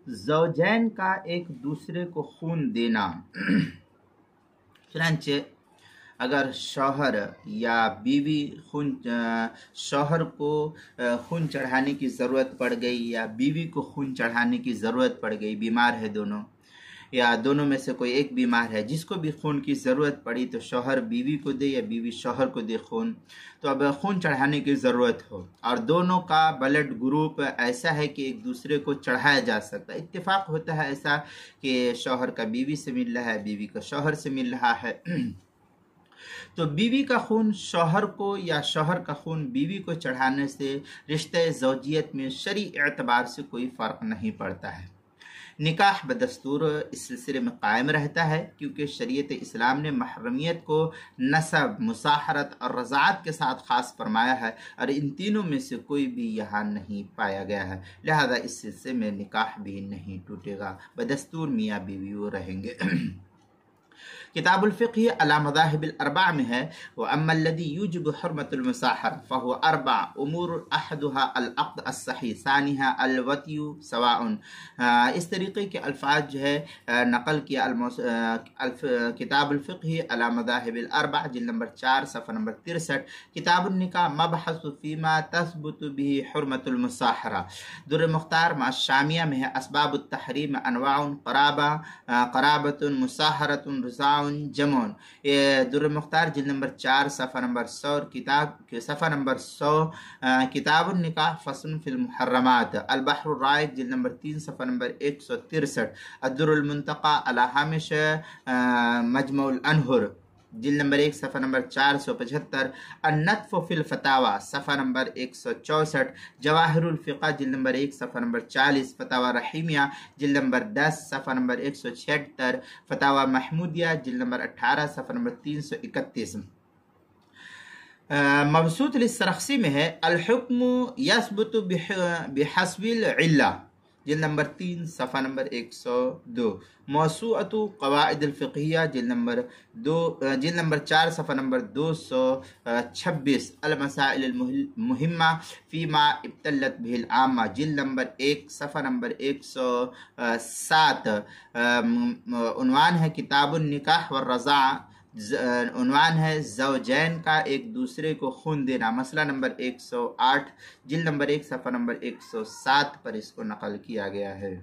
زوجین کا ایک دوسرے کو خون دینا۔ چنانچہ اگر شوہر یا بیوی شوہر کو خون چڑھانے کی ضرورت پڑ گئی یا بیوی کو خون چڑھانے کی ضرورت پڑ گئی، بیمار ہے دونوں یا دونوں میں سے کوئی ایک بیمار ہے، جس کو بھی خون کی ضرورت پڑی تو شوہر بیوی کو دے یا بیوی شوہر کو دے خون، تو اب خون چڑھانے کی ضرورت ہو اور دونوں کا بلڈ گروپ ایسا ہے کہ ایک دوسرے کو چڑھایا جا سکتا ہے، اتفاق ہوتا ہے ایسا کہ شوہر کا بیوی سے مل رہا ہے، بیوی کا شوہر سے مل رہا ہے، تو بیوی کا خون شوہر کو یا شوہر کا خون بیوی کو چڑھانے سے رشتہ زوجیت میں شرعی اعتبار سے کوئی فرق نہیں پڑتا ہے۔ نکاح بدستور اس سلسلے میں قائم رہتا ہے، کیونکہ شریعت اسلام نے محرمیت کو نسب، مصاہرت اور رضاعت کے ساتھ خاص فرمایا ہے، اور ان تینوں میں سے کوئی بھی یہاں نہیں پایا گیا ہے، لہذا اس سلسلے میں نکاح بھی نہیں ٹوٹے گا، بدستور میاں بیوی وہ رہیں گے۔ کتاب الفقہ علی مذاہب الاربع میں ہے، وَأَمَّا الَّذِي يُوجِبُ حُرْمَةُ الْمُصَاحَرَةِ فَهُوَ أَرْبَعٌ أُمُورٌ أَحَدُهَا الْعَقْدُ الصَّحِيحُ ثَانِيهَا الْوَطْءُ سَوَاءٌ۔ اس طریقے کے الفاظ جو ہے نقل کیا کتاب الفقہ علی مذاہب الاربع جلد نمبر 4 صفحہ نمبر 63، کتاب النکاح مبحث فیما تثبت به حرمة المصاحرة۔ در مختار مع الشامیہ میں ہے، اسباب التحریم انواع قرابۃ مصاحرۃ رضاع جمع۔ در مختار جلد نمبر 4 صفحہ نمبر 100 صفحہ نمبر 100، کتاب النکاح فصل فی المحرمات۔ البحر الرائق جلد نمبر 3 صفحہ نمبر 163۔ الدر المنتقى علی ہامش مجمع الانہر جلد نمبر 1 صفحہ نمبر 475۔ النطف فی الفتاوی صفحہ نمبر 164۔ جواہر الفقہ جلد نمبر 1 صفحہ نمبر 40۔ فتاوی رحیمیہ جلد نمبر 10 صفحہ نمبر 176۔ فتاوی محمودیہ جلد نمبر 18 صفحہ نمبر 331۔ مبسوط للسرخسی میں ہے، الحکم یثبت بحسب العلہ جلد نمبر 3 صفحہ نمبر 102۔ موسوعۃ قواعد الفقہیہ جلد نمبر 4 صفحہ نمبر 226۔ المسائل المہمہ فیما ابتلت بہ العامہ جلد نمبر 1 صفحہ نمبر 107۔ عنوان ہے کتاب النکاح والرضاع، عنوان ہے زوجین کا ایک دوسرے کو خون دینا، مسئلہ نمبر 108 جلد نمبر 1 صفحہ نمبر 107 پر اس کو نقل کیا گیا ہے۔